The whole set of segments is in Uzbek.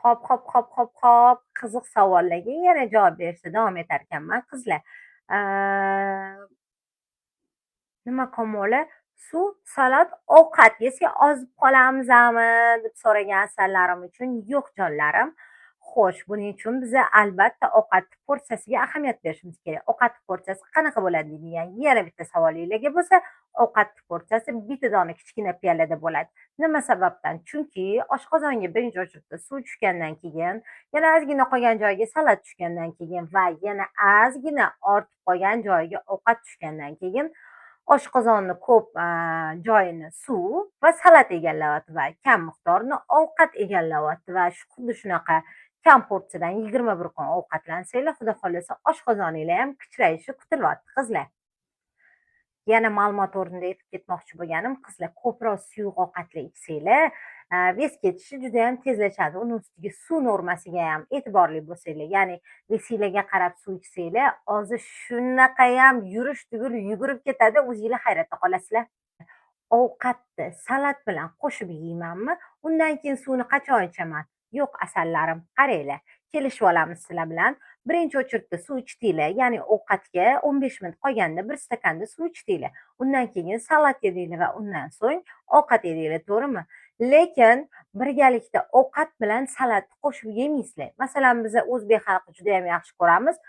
Hop, qiziq savollarga yana javob berishda davom etar ekanman qizlar. Eee, nima qilmoqli? Suv, salat, ovqat yesak ozib qolamizami deb so'ragansanlarim uchun yo'q jonlarim. Xo'sh, buning uchun biza albatta ovqat porsiyasiga ahamiyat berishimiz kerak. Ovqat porsiyasi qanaqa bo'ladi degan yana bitta savolinglarga bo'lsa, ovqat porsiyasi bitta dona kichkina piyolada bo'ladi. Nima sababdan? Chunki oshqozonga birinchi o'chirda suv tushgandan keyin, yana ozgina qolgan joyiga salat tushgandan keyin va yana ozgina ortib qolgan joyiga ovqat tushgandan keyin oshqozonni ko'p joyini suv va salat egallayapti va kam miqdorni ovqat egallayapti va xuddi shunaqa kam porsiyadan 21 kun ovqatlansanglar, xudo xohlasa oshqozoninglar ham kichrayishi kutilyapti qizlar. Yana ma'lumot o'rnida aytib ketmoqchi bo'lganim, qizlar ko'proq suyuq ovqatlar ichsanglar, vес ketishi juda ham tezlashadi. Uni ustiga suv normasiga ham e'tiborli bo'lsanglar, ya'ni vesinglarga qarab suv ichsanglar, og'zi shunaqayam yurish tugul yugurib ketadi, o'zinglar hayratda qolasizlar. Ovqatni salat bilan qo'shib yeymanmi, undan keyin suvni qachon ichaman? Yo'q asallarim, qaranglar, kelishib olamiz sizlar bilan. Birinchi o'chirda suv ichdinglar, ya'ni ovqatga 15 minut qolganda bir stakanda suv ichdinglar. Undan keyin salat yedinglar va undan so'ng ovqat yedinglar, to'g'rimi? Lekin birgalikda ovqat bilan salatni qo'shib yemaysizlar. Masalan, biz o'zbek xalqi juda ham yaxshi ko'ramiz.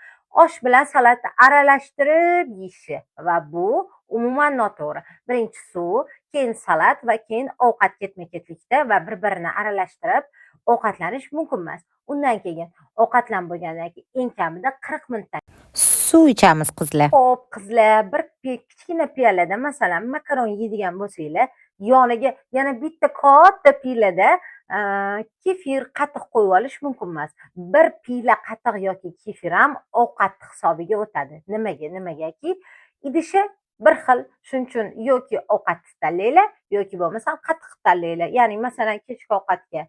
Osh bilan salatni aralashtirib yeyishni va bu umuman noto'g'ri. Birinchi suv, keyin salat va keyin ovqat ketma-ketlikda va bir-birini aralashtirib ovqatlanish mumkin emas. Undan keyin ovqatlanib bo'lgandan keyin eng kamida 40 minutdan suv ichamiz qizlar. Xo'p, qizlar, bir kichkina piyolada masalan makaron yeydigan bo'lsanglar, yoniga yana bitta katta piyolada kefir, qatiq qo'yib olish mumkin emas. Bir piyola qatiq yoki kefir ham ovqat hisobiga o'tadi. Nimaga? Nimagaki, idishi bir xil. Shuning uchun yoki ovqat tanlanglar yoki bo'lmasam qatiq tanlanglar. Ya'ni masalan kechki ovqatga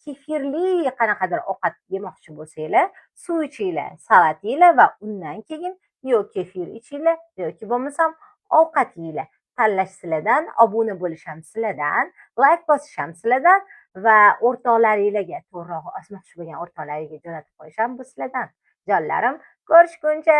kefirli qanaqadir ovqat yemoqchi bo'lsanglar, suv ichinglar, salat yeylar va undan keyin yo kefir ichinglar yoki bo'lmasam ovqat yeylar. Tanlash sizlardan, obuna bo'lish ham sizlardan, layk bosish ham sizlardan va o'rtoqlaringlarga, to'g'rirog'i osmoqchi bo'lgan o'rtoqlaringga jo'natib qo'yish ham bu sizlardan. Jonlarim, ko'rishguncha!